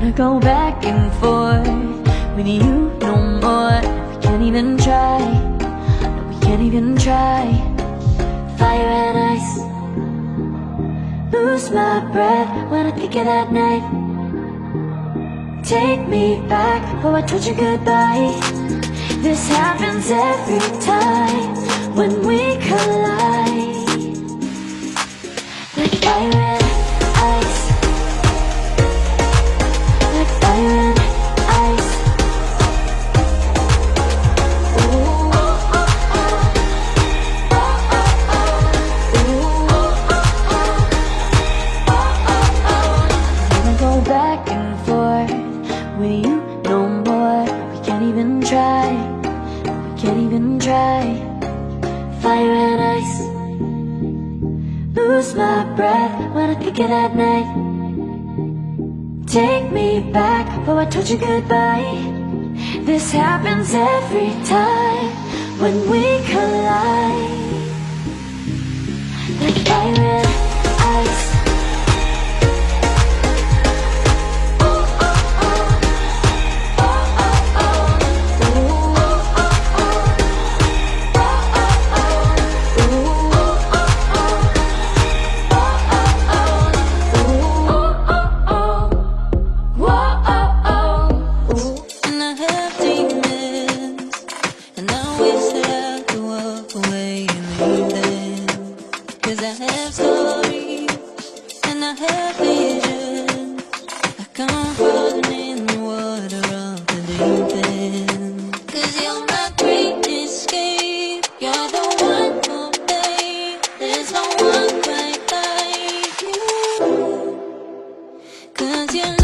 Wanna go back and forth with you no more. We can't even try, no, we can't even try. Fire and ice, lose my breath when I think of that night. Take me back, oh I told you goodbye. This happens every time when we collide. Like fire and ice, like fire and ice. Ooh, oh, oh, oh. Oh, oh, oh. Ooh, oh, oh, oh. Oh, oh, oh. Never go back and forth with you no more. We can't even try, we can't even try. Fire and ice, lose my breath when I think of that night. Take me back, oh I told you goodbye. This happens every time when we collide. Like fire and ice. Oh, oh, oh. Oh, oh, oh. Ooh, oh, oh, oh. Oh, oh, oh. Ooh, oh, oh, oh. And I have demons, and I wish that I could walk away and leave them. 'Cause I have stories, and I have visions, like I'm floating in the water of the deep end. 'Cause you're my great escape, you're the one for me. There's no one quite like you. 'Cause you're